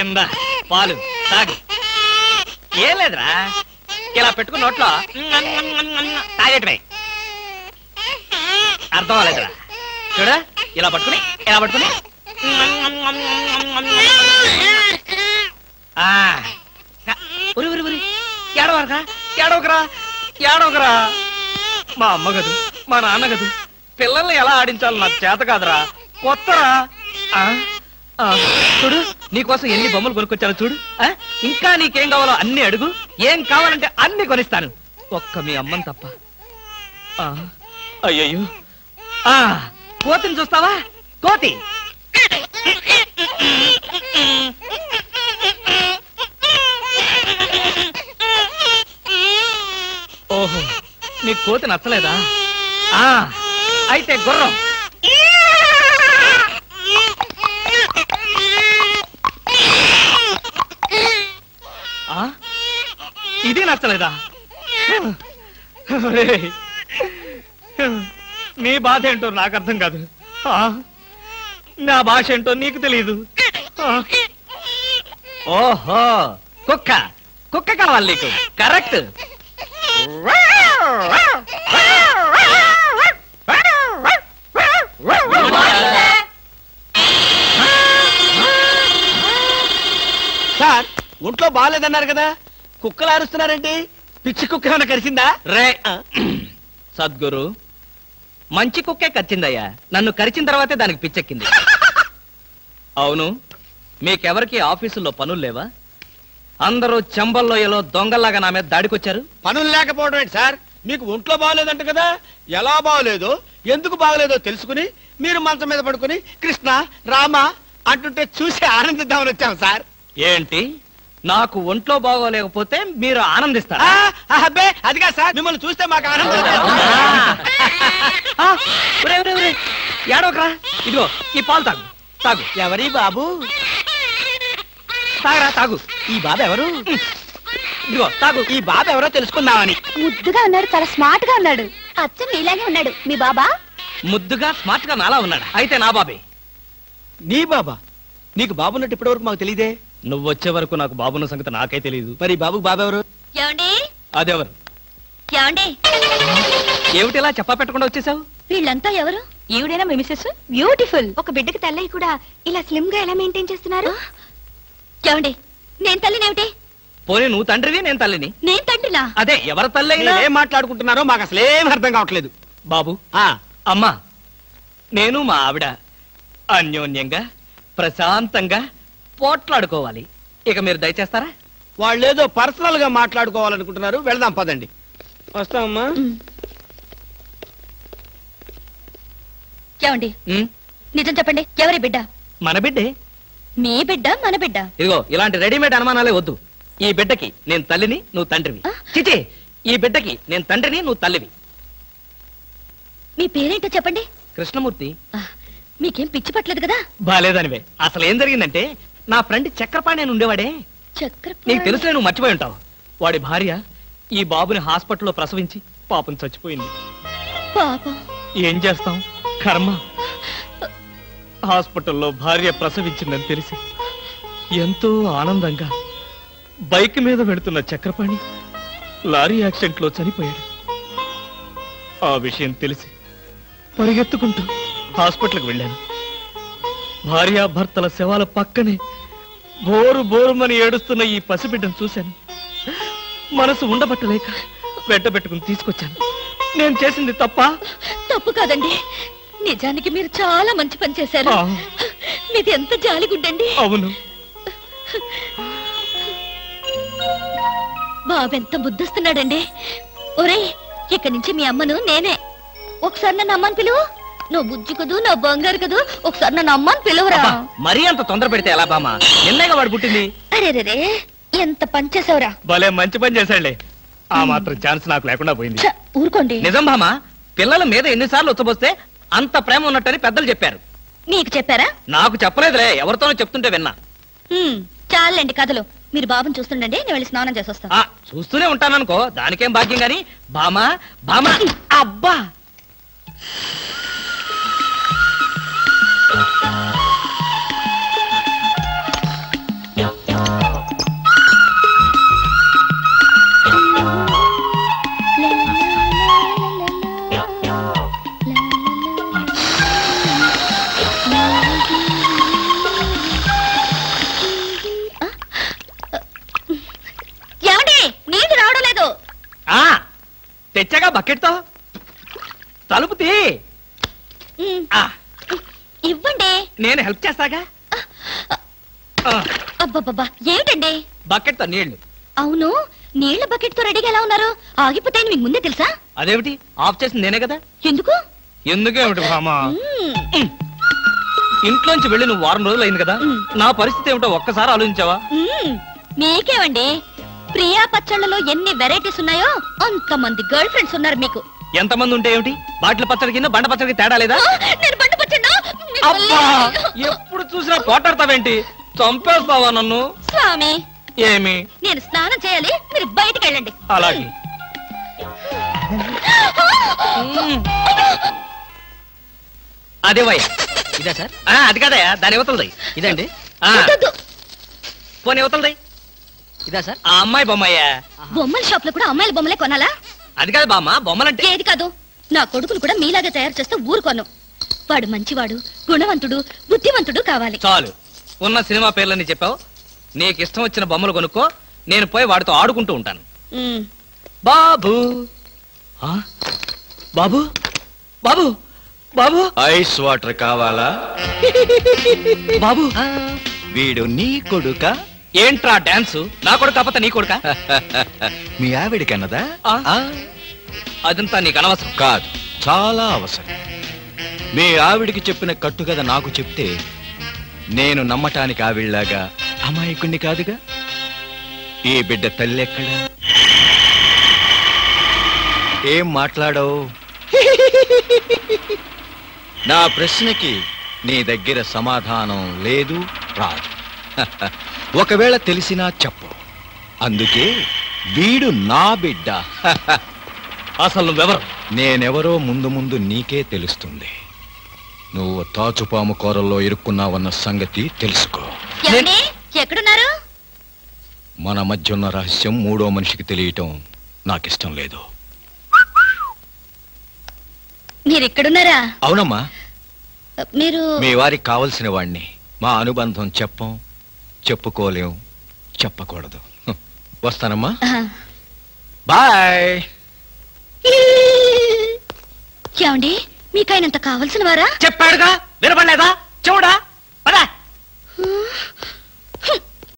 ఇందా పాలు తాగు. ఏం లేదురా, ఇలా పెట్టుకుని నోట్లో తాగేటమే. అర్థం అవ్వలేదురా. చూడ, ఇలా పట్టుకుని ఏడవకరా. మా అమ్మ గదు, మా నాన్న గదు, పిల్లల్ని ఎలా ఆడించాలో నాకు చేత కాదురా. కొత్తరా. చూడు, నీకోసం ఎన్ని బొమ్మలు కొనుక్కొచ్చాను చూడు. ఇంకా నీకేం కావాలో అన్ని అడుగు, ఏం కావాలంటే అన్ని కొనిస్తాను, ఒక్క మీ అమ్మని తప్ప. అయ్యయ్యో, కోతిని చూస్తావా? కోతి ఓహో, నీ కోతి నచ్చలేదా? అయితే గుర్రం. ఇది నచ్చలేదా? నీ బాధ ఏంటో నాకు అర్థం కాదు, నా భాష ఏంటో నీకు తెలియదు. ఓహో, కుక్క కుక్క కావాలి నీకు. కరెక్ట్. సార్, ఒంట్లో బాగాలేదన్నారు కదా, కుక్కలు అరుస్తున్నారేంటి? పిచ్చి కుక్క ఏమైనా కరిచిందా? రే సద్గురు, మంచి కుక్కే కరిచిందయ్యా. నన్ను కరిచిన తర్వాతే దానికి పిచ్చెక్కింది. అవును, మీకెవరికి ఆఫీసుల్లో పనులు లేవా? అందరూ చెంబల్లోయలో దొంగల్లాగా నా మీద దాడికొచ్చారు. పనులు లేకపోవడం ఏంటి సార్? మీకు ఒంట్లో బాగలేదంట కదా, ఎలా బాగలేదో ఎందుకు బాగలేదో తెలుసుకుని మీరు మంచం మీద పడుకుని కృష్ణ రామ అంటుంటే చూసి ఆనందిద్దామని వచ్చాం సార్. ఏంటి, నాకు ఒంట్లో బాగోలేకపోతే మీరు ఆనందిస్తారా? అబ్బే, అదిగా సార్, మిమ్మల్ని చూస్తే మాకు ఆనందం. ఏడోకరా, ఇదిగో ఈ పాలు తాగు. తాగు. ఎవరి బాబు? తాగరా, తాగు. ఈ బాబు ఎవరు? ఇదిగో తాగు. ఈ బాబు ఎవరో తెలుసుకుందామని. ముద్దుగా ఉన్నాడు, చాలా స్మార్ట్ గా ఉన్నాడు. అచ్చం నీలాగే ఉన్నాడు. మీ బాబా? ముద్దుగా స్మార్ట్ గా నాలా ఉన్నాడు. అయితే నా బాబే. నీ బాబా? నీకు బాబున్నట్టు ఇప్పటి వరకు మాకు తెలియదే. నువ్వు వచ్చే వరకు నాకు బాబున్న సంగతి నాకే తెలియదు. మరి బాబుకు బాబు ఎవరు? అదెవరు? ఏమిటిలా చెప్పా పెట్టకుండా వచ్చేసావు? వీళ్ళంతా ఎవరు? ఈవిడేనా మీ మిసెస్? బ్యూటిఫుల్. ఒక బిడ్డకి తల్లయ్య కూడా ఇలా స్లిమ్ గా ఎలా మెయింటైన్ చేస్తున్నారు? ఏమండి, నేను తల్లినేమిటి? పోనీ నువ్వు తండ్రివి, నేను తల్లిని. నేను తండ్రినా? అదే, ఎవరి తల్లి అయినా. ఏం మాట్లాడుకుంటున్నారో మాకు అసలేం అర్థం కావట్లేదు. బాబు, అమ్మా, నేను మా ఆవిడ అన్యోన్యంగా ప్రశాంతంగా పోట్లాడుకోవాలి. ఇక మీరు దయచేస్తారా? వాళ్ళేదో పర్సనల్ గా మాట్లాడుకోవాలనుకుంటున్నారు. వెళ్దాం పదండి. వస్తామమ్మా. ఏమండి, నిజం చెప్పండి, ఎవరి బిడ్డ? మన బిడ్డే. మీ బిడ్డ, మన బిడ్డ? ఇదిగో, ఇలాంటి రెడీమేడ్ అనుమానాలే వద్దు. ఈ బిడ్డకి నేను తల్లిని, నువ్వు తండ్రివి. చిచి, ఈ బిడ్డకి నేను తండ్రిని, నువ్వు తల్లివి. మీ పేరేంటో చెప్పండి. కృష్ణమూర్తి. మీకేం పిచ్చి పట్టలేదు కదా? బాలేదనివే. అసలు ఏం జరిగిందంటే, నా ఫ్రెండ్ చక్రపాణి అని ఉండేవాడే, నీకు తెలుసులే, నువ్వు మర్చిపోయి ఉంటావు. వాడి భార్య ఈ బాబుని హాస్పిటల్లో ప్రసవించి పాపం చచ్చిపోయింది. పాపం. ఏం చేస్తాం, కర్మ. హాస్పిటల్లో భార్య ప్రసవించిందని తెలిసి ఎంతో ఆనందంగా బైక్ మీద వెడుతున్న చక్రపాణి లారీ యాక్సిడెంట్ లో చనిపోయాడు. ఆ విషయం తెలిసి పరిగెత్తుకుంటూ హాస్పిటల్కి వెళ్ళాను. భార్యాభర్తల శవాల పక్కనే బోరు బోరుమని ఏడుస్తున్న ఈ పసిబిడ్డను చూశాను. మనసు ఉండబట్టలేక వెంటబెట్టుకుని తీసుకొచ్చాను. నేను చేసింది తప్ప? తప్పు కాదండి, నిజానికి మీరు చాలా మంచి పని చేశారు. మీది ఎంత జాలిగుడ్డండి. అవును. బాబు ఎంత బుద్ధిస్తున్నాడండి. ఒరేయ్, ఇక్కడి నుంచి మీ అమ్మను నేనే. ఒకసారి నన్ను అమ్మని పిలువు. నువ్వు బుజ్జి కదూ, నా బంగారు కదూ, ఒకసారి నన్ను అమ్మని పిలువురా. మరీ అంత తొందర పెడితే ఎలా బామా? నిన్నేగా వాడు పుట్టింది. అరే, ఎంత పని చేసావురా. భలే మంచి పని చేశాడులే. ఆ మాత్రం ఛాన్స్ నాకు లేకుండా పోయింది. ఊరుకోండి. నిజం బామా, పిల్లల మీద ఎన్నిసార్లు ఉచ్చబోస్తే అంత ప్రేమ ఉన్నట్టని పెద్దలు చెప్పారు. మీకు చెప్పారా? నాకు చెప్పలేదులే, ఎవరితోనో చెప్తుంటే విన్నా. చాలండి కథలు. మీరు బాబుని చూస్తుండండి, నేను వెళ్ళి స్నానం చేసి వస్తాను. చూస్తూనే ఉంటాననుకో, దానికేం భాగ్యం గాని. బామా బామా, అబ్బా. బకెట్తో తలుపు తీ. ఉమ్, ఆ, ఇవ్వండి. నేను హెల్ప్ చేస్తాగా. ఆ, అబ్బబ్బబ్బా ఏమిటండి? బకెట్తో నీళ్లు. అవును, నీళ్ల బకెట్ తో రెడీగా ఎలా ఉన్నారు? ఆగిపోతాయని మీకు ముందే తెలుసా? అదేమిటి, ఆఫ్ చేసింది నేనే కదా. ఎందుకు? ఎందుకేమిటి భామా? ఉమ్, ఇంట్లోంచి వెళ్ళి నువ్వు వారం రోజులు అయింది కదా. నా పరిస్థితి ఏమిటో ఒక్కసారి ఆలోచించావా? ఉమ్, మీకేమండి, ప్రియా పచ్చళ్ళలో ఎన్ని వెరైటీస్ ఉన్నాయో అంతమంది గర్ల్ ఫ్రెండ్స్ ఉన్నారు మీకు. ఎంతమంది ఉంటే ఏమిటి, బాటిల్ పచ్చడి కింద బండ పచ్చడికి తేడా లేదా? ఆ, నేను బండి పచ్చడినా? అబ్బా, ఎప్పుడు చూసినా పోటాడతావేంటి? చంపేస్తావా నన్ను? స్వామి, ఏమి? నేను స్నానం చేయాలి, మీరు బయటికి వెళ్ళండి. అలాగే. అదే వయ్య. ఇదే సార్? అది కదయా, దాని యువతలది. ఇదండి. వద్దొద్దు. పోనీ యువతలది. ఇదా సార్? ఆ అమ్మాయి బొమ్మయ్యా. బొమ్మల షాప్ లో కూడా అమ్మాయిల బొమ్మలే కొనాలా? అది కాదు బామ్మ, బొమ్మలంటే. ఏది కాదు, నా కొడుకును కూడా మీలాగే తయారు చేస్తే ఊరుకోను. వాడు మంచివాడు, గుణవంతుడు, బుద్ధివంతుడు కావాలి. చాలు, ఉన్న సినిమా పేర్లని చెప్పావు. నీకు ఇష్టం వచ్చిన బొమ్మలు కొనుక్కో, నేను పోయి వాడితో ఆడుకుంటూ ఉంటాను. ఉమ్, బాబు. ఆ? బాబు బాబు బాబు ఐస్ వాటర్ కావాలా? బాబు. వీడు నీ కొడుక? ఏంట్రా డాన్సు? నా కొడుకు కాకపోతే నీ కొడుకా? మీ ఆవిడికన్నదా? ఆ? అదంతా నీకు అనవసరం. కాదు, చాలా అవసరం. మీ ఆవిడికి చెప్పిన కట్టుకథ నాకు చెప్తే నేను నమ్మటానికి ఆవిడలాగా అమాయకుణ్ణి కాదుగా. ఈ బిడ్డ తల్లి ఎక్కడా? ఏం మాట్లాడవు? నా ప్రశ్నకి నీ దగ్గర సమాధానం లేదు, రాదు. ఒకవేళ తెలిసినా చెప్పు. అందుకే వీడు నా బిడ్డ. అసలు నువ్వెవరు? నేనెవరో ముందు ముందు నీకే తెలుస్తుంది. నువ్వు తాచుపాము కూరల్లో ఇరుక్కున్నావన్న సంగతి తెలుసుకో. ఏమండి, ఎక్కడున్నారు? మన మధ్య ఉన్న రహస్యం మూడో మనిషికి తెలియటం నాకిష్టం లేదు. మీరు ఇక్కడున్నారా? అవునమ్మా, మీరు మీ వారికి కావలసిన వాణ్ణి. మా అనుబంధం చెప్పం, చెప్పుకోలేం, చెప్పకూడదు. వస్తానమ్మా, ఆ. బాయ్. ఏమండి, మీకు ఆయనంత కావలసిన వారా? చెప్పాడుగా, వినపడలేదా? చూడా.